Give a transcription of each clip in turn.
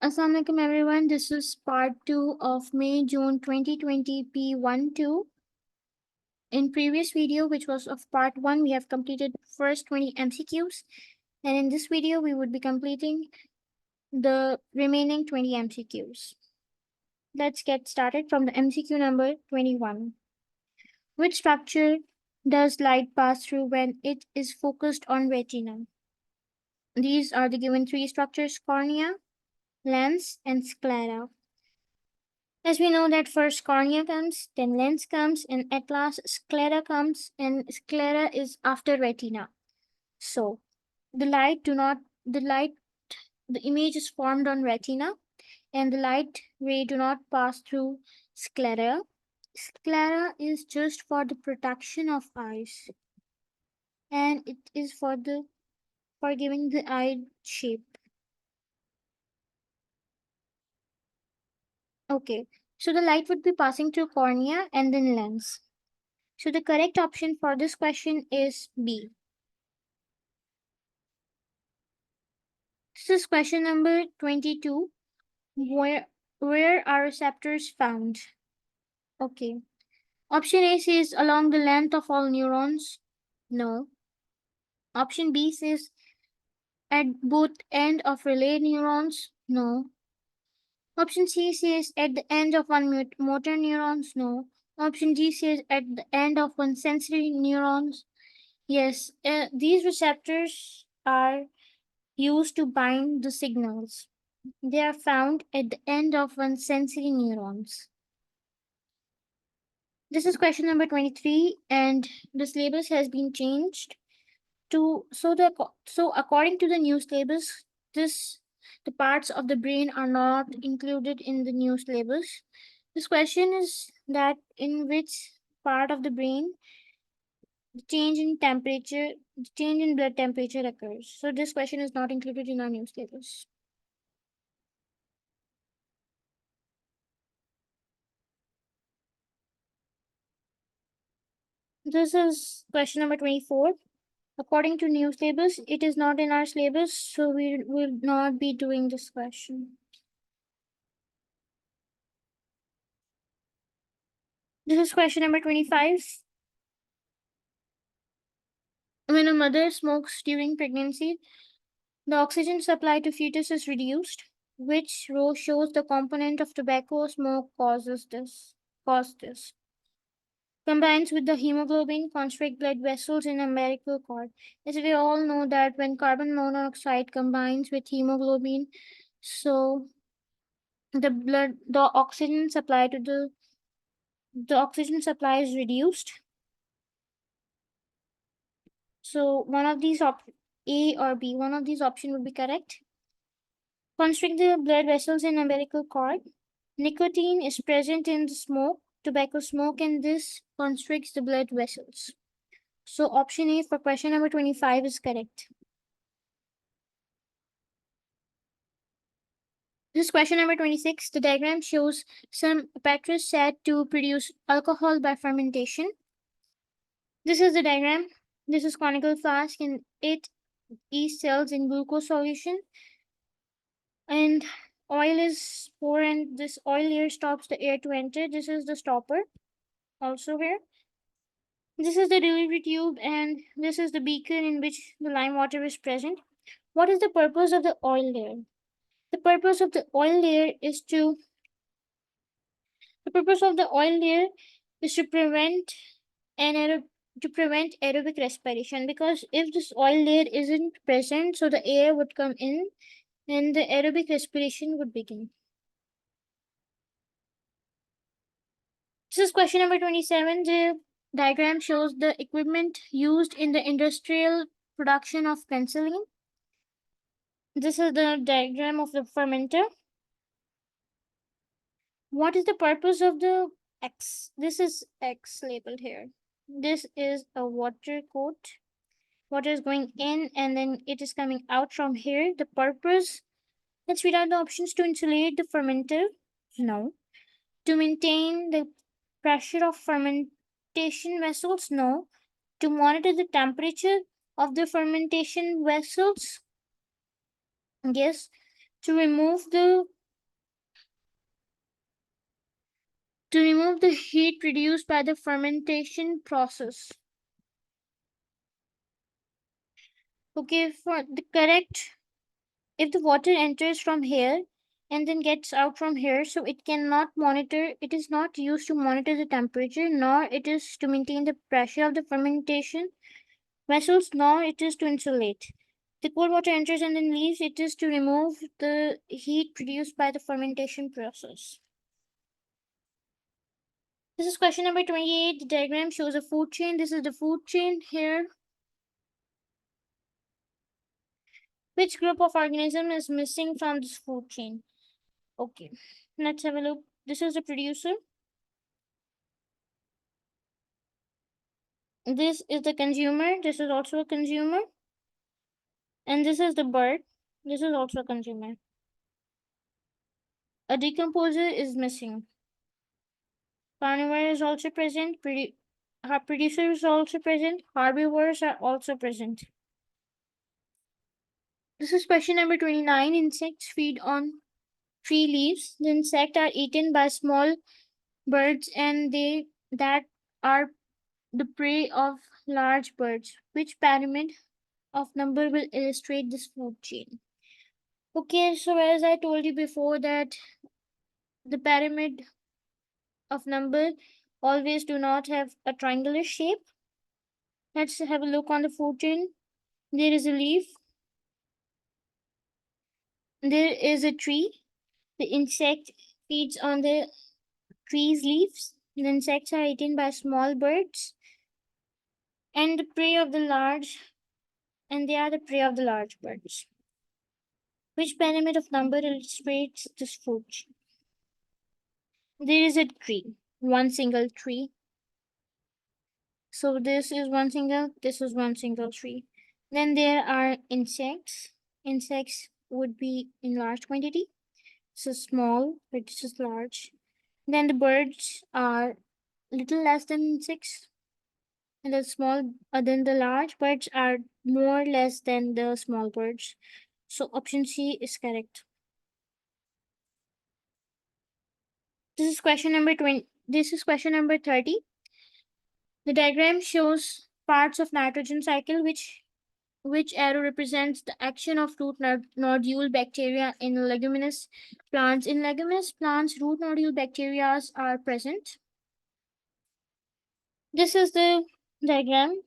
Assalamualaikum everyone. This is part 2 of May-June 2020 P12. In previous video, which was of part 1, we have completed first 20 MCQs. And in this video, we would be completing the remaining 20 MCQs. Let's get started from the MCQ number 21. Which structure does light pass through when it is focused on retina? These are the given three structures: cornea, lens, and sclera. As we know that first cornea comes, then lens comes, and at last sclera comes, and sclera is after retina. So the light do not the light the image is formed on retina, and the light ray do not pass through sclera. Sclera is just for the protection of eyes, and it is for giving the eye shape. Okay, so the light would be passing through cornea and then lens. So the correct option for this question is B. This is question number 22. Where are receptors found? Okay. Option A says along the length of all neurons. No. Option B says at both end of relay neurons. No. Option C says at the end of one motor neurons. No. Option D says at the end of one sensory neurons. Yes, these receptors are used to bind the signals. They are found at the end of one sensory neurons. This is question number 23, and the syllabus has been changed to so according to the new syllabus, this the parts of the brain are not included in the new syllabus. This question is that in which part of the brain the change in blood temperature occurs. So this question is not included in our new syllabus. This is question number 24. According to new syllabus, it is not in our syllabus, so we will not be doing this question. This is question number 25. When a mother smokes during pregnancy, the oxygen supply to fetus is reduced. Which row shows the component of tobacco smoke Caused this? Combines with the hemoglobin, constrict blood vessels in umbilical cord. As we all know that when carbon monoxide combines with hemoglobin, so the oxygen supply to the oxygen supply is reduced. So one of these A or B, one of these options would be correct. Constrict the blood vessels in umbilical cord. Nicotine is present in the tobacco smoke, and this constricts the blood vessels. So option A for question number 25 is correct. This is question number 26. The diagram shows some apparatus set to produce alcohol by fermentation. This is the diagram. This is conical flask, and it yeast cells in glucose solution, and oil is poured, and this oil here stops the air to enter. This is the stopper also here. This is the delivery tube, and this is the beaker in which the lime water is present. What is the purpose of the oil layer? The purpose of the oil layer is to the purpose of the oil layer is to prevent aerobic respiration, because if this oil layer isn't present, so the air would come in and the aerobic respiration would begin. This is question number 27. The diagram shows the equipment used in the industrial production of penicillin. This is the diagram of the fermenter. What is the purpose of the X? This is X labeled here. This is a water coat. Water is going in and then it is coming out from here. The purpose, let's read out the options: to insulate the fermenter. No. To maintain the pressure of fermentation vessels. No. To monitor the temperature of the fermentation vessels. Yes. to remove the heat produced by the fermentation process. Okay, for the correct, if the water enters from here and then gets out from here, so it is not used to monitor the temperature, nor it is to maintain the pressure of the fermentation vessels, nor it is to insulate. The cold water enters and then leaves, it is to remove the heat produced by the fermentation process. This is question number 28. The diagram shows a food chain. This is the food chain here. Which group of organism is missing from this food chain? Okay, let's have a look. This is the producer. This is the consumer. This is also a consumer. And this is the bird. This is also a consumer. A decomposer is missing. Carnivore is also present. Producer is also present. Herbivores are also present. This is question number 29. Insects feed on tree leaves. The insects are eaten by small birds and they that are the prey of large birds. Which pyramid of number will illustrate this food chain? Okay, so as I told you before that the pyramid of number always do not have a triangular shape. Let's have a look on the food chain. There is a leaf. There is a tree. The insect feeds on the tree's leaves. The insects are eaten by small birds and the prey of the large, and they are the prey of the large birds. Which pyramid of number illustrates this food chain? There is a tree, one single tree. So this is one single tree. Then there are insects. Insects would be in large quantity. This is small, but this is large. Then the birds are little less than insects, and the small, then the large birds are more less than the small birds. So option C is correct. This is question number 20. This is question number 30. The diagram shows parts of nitrogen cycle which arrow represents the action of nodule bacteria in leguminous plants. In leguminous plants, root nodule bacteria are present. This is the diagram.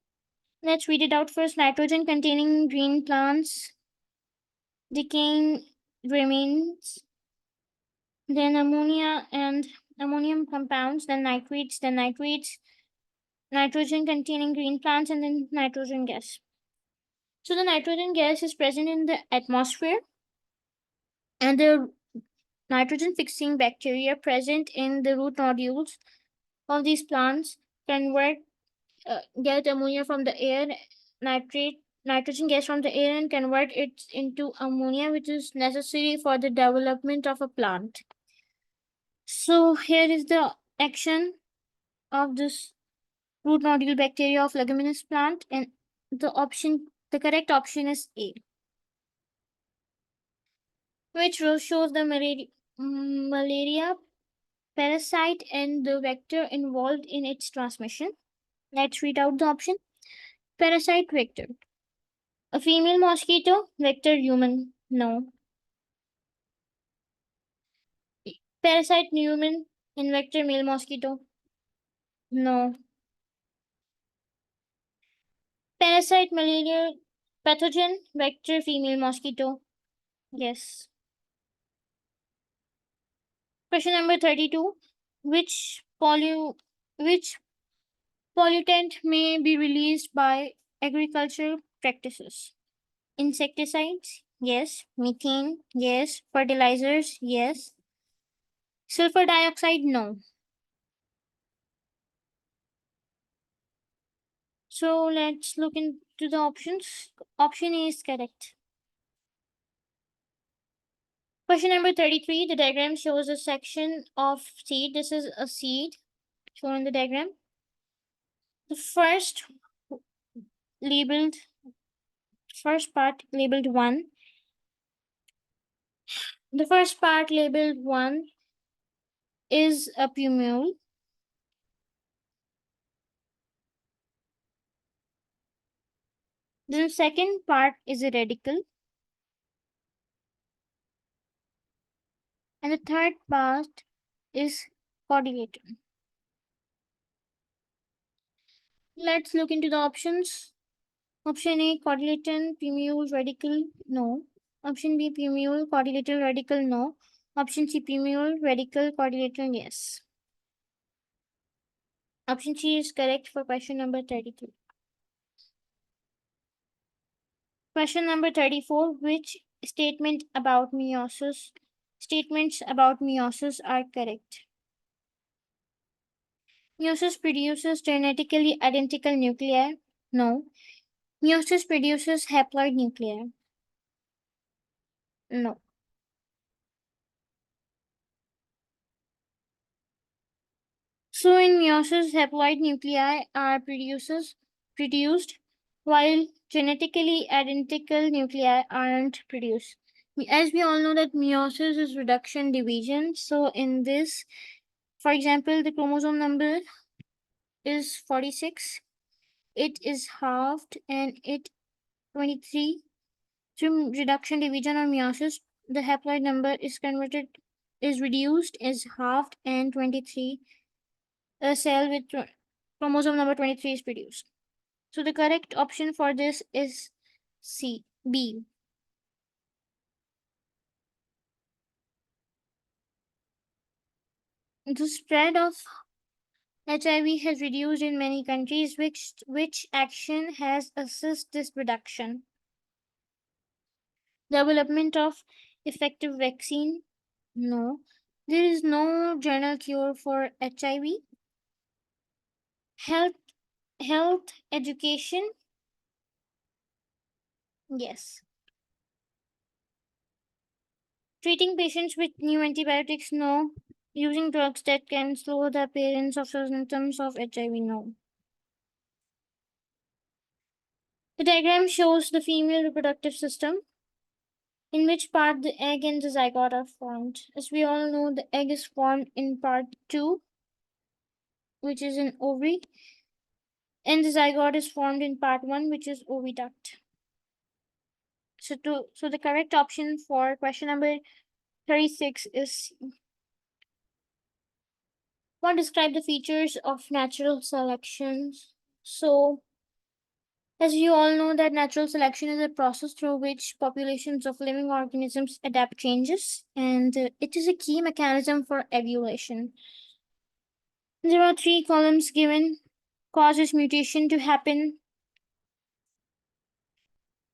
Let's read it out first. Nitrogen containing green plants, decaying remains, then ammonia and ammonium compounds, then nitrates, nitrogen containing green plants, and then nitrogen gas. So the nitrogen gas is present in the atmosphere, and the nitrogen fixing bacteria present in the root nodules of these plants convert get ammonia from the air, nitrogen gas from the air, and convert it into ammonia, which is necessary for the development of a plant. So here is the action of this root nodule bacteria of leguminous plant, and the correct option is A, which shows the malaria parasite and the vector involved in its transmission. Let's read out the option. Parasite vector. A female mosquito, vector human. No. Parasite human and vector male mosquito. No. Parasite malaria pathogen, vector female mosquito. Yes. Question number 32. Which which pollutant may be released by agricultural practices? Insecticides? Yes. Methane? Yes. Fertilizers? Yes. Sulfur dioxide? No. So let's look into the options. Option A is correct. Question number 33. The diagram shows a section of seed. This is a seed shown in the diagram. The labeled first part labeled 1 The first part labeled 1 is a plumule. The second part is a radical. And the third part is coordinator. Let's look into the options. Option A, coordinator, plumule, radical, no. Option B, plumule, coordinator, radical, no. Option C, plumule, radical, coordinator, yes. Option C is correct for question number 33. Question number 34. Which statements about meiosis are correct? Meiosis produces genetically identical nuclei. No. Meiosis produces haploid nuclei. No. So in meiosis, haploid nuclei are produced while genetically identical nuclei aren't produced. As we all know that meiosis is reduction division. So in this, for example, the chromosome number is 46. It is halved and it 23. Through reduction division or meiosis, the haploid number is reduced, is halved, and 23. A cell with chromosome number 23 is produced. So the correct option for this is B. The spread of HIV has reduced in many countries. Which action has assisted this reduction? Development of effective vaccine? No. There is no general cure for HIV. Health health education? Yes. Treating patients with new antibiotics? No. Using drugs that can slow the appearance of symptoms of HIV? No. The diagram shows the female reproductive system, in which part the egg and the zygote are formed. As we all know, the egg is formed in part 2, which is an ovary, and the zygote is formed in part 1, which is oviduct. So the correct option for question number 36 is what describe the features of natural selection. So as you all know that natural selection is a process through which populations of living organisms adapt changes, and it is a key mechanism for evolution. There are three columns given: causes mutation to happen,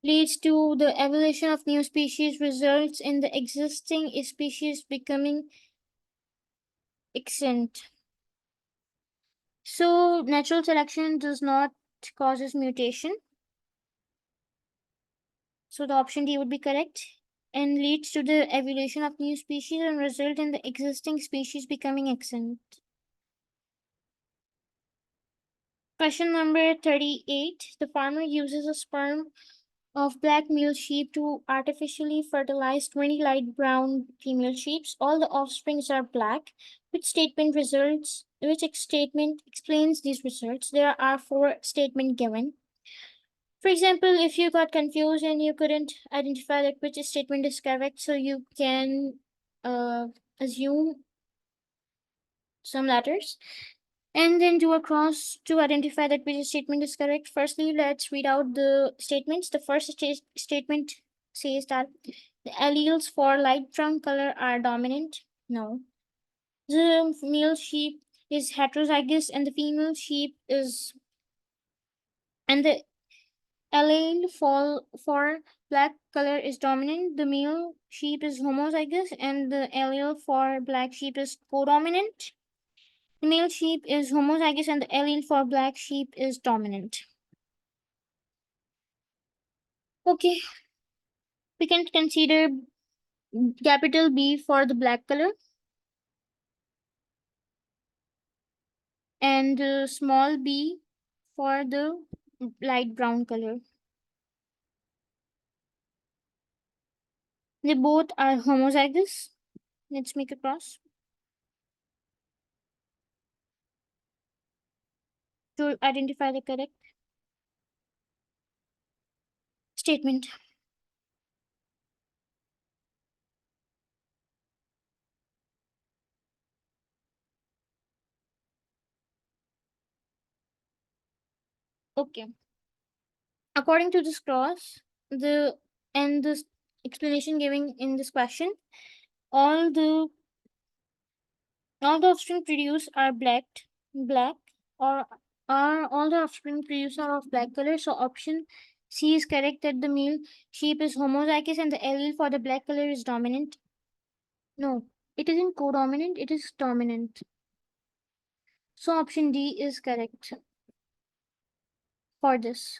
leads to the evolution of new species, results in the existing species becoming extinct. So natural selection does not causes mutation. So the option D would be correct, and leads to the evolution of new species and result in the existing species becoming extinct. Question number 38. The farmer uses a sperm of black male sheep to artificially fertilize 20 light brown female sheep. All the offsprings are black. Which statement explains these results? There are four statements given. For example, if you got confused and you couldn't identify that which statement is correct, so you can assume some letters and then do a cross to identify that which statement is correct. Firstly, let's read out the statements. The first statement says that the alleles for light brown color are dominant. No. The male sheep is heterozygous and the female sheep is, and the allele for black color is dominant. The male sheep is homozygous and the allele for black sheep is codominant. The male sheep is homozygous and the allele for black sheep is dominant. Okay, we can consider capital B for the black color and small b for the light brown color. They both are homozygous. Let's make a cross to identify the correct statement. Okay. According to this cross, the and this explanation given in this question, all the all the offspring produced are black, or are all the offspring produced are of black color. So option C is correct that the male sheep is homozygous and the allele for the black color is dominant. No, it isn't codominant, it is dominant. So option D is correct for this.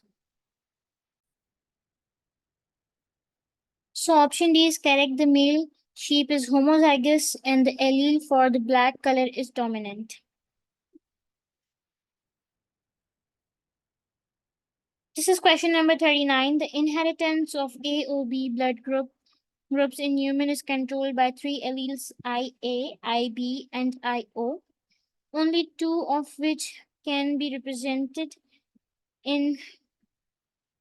So option D is correct. The male sheep is homozygous and the allele for the black color is dominant. This is question number 39. The inheritance of AOB blood groups in human is controlled by three alleles IA, IB, and IO, only two of which can be represented in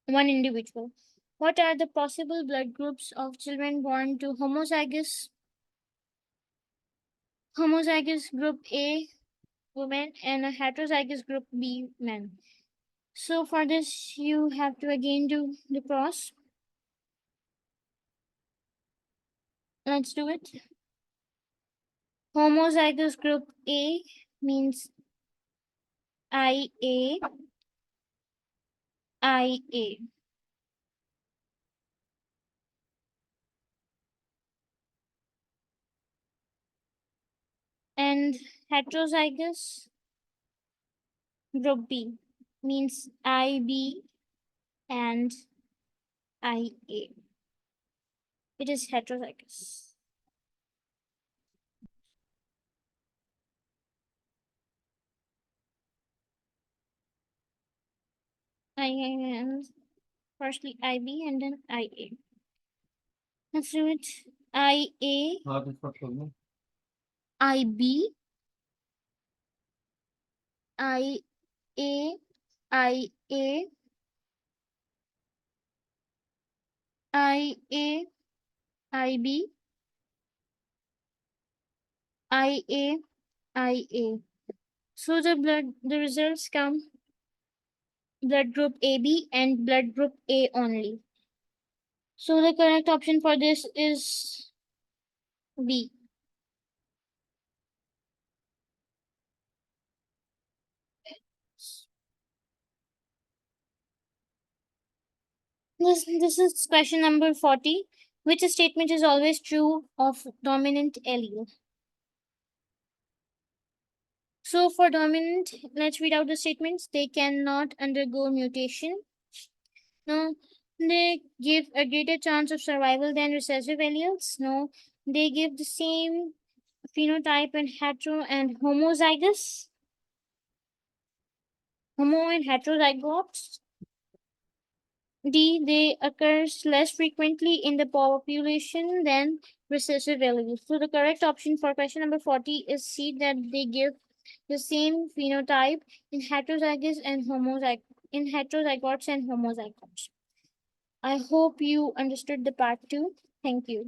one individual. What are the possible blood groups of children born to homozygous group A women and a heterozygous group B men? So for this, you have to again do the cross. Let's do it. Homozygous group A means IA, IA. And heterozygous group B means IB and IA. It is heterozygous. And firstly IB and then IA. Let's do it. IA, IB, IA, IA, IA, IB, IA, IA. So the results come blood group AB and blood group A only. So the correct option for this is B. This is question number 40. Which statement is always true of dominant allele? So for dominant, let's read out the statements. They cannot undergo mutation. No. They give a greater chance of survival than recessive alleles. No. They give the same phenotype in hetero and homozygous. Homo and heterozygotes. D. They occurs less frequently in the population than recessive alleles. So the correct option for question number 40 is C, that they give the same phenotype in heterozygotes and homozygotes. I hope you understood the part 2. Thank you.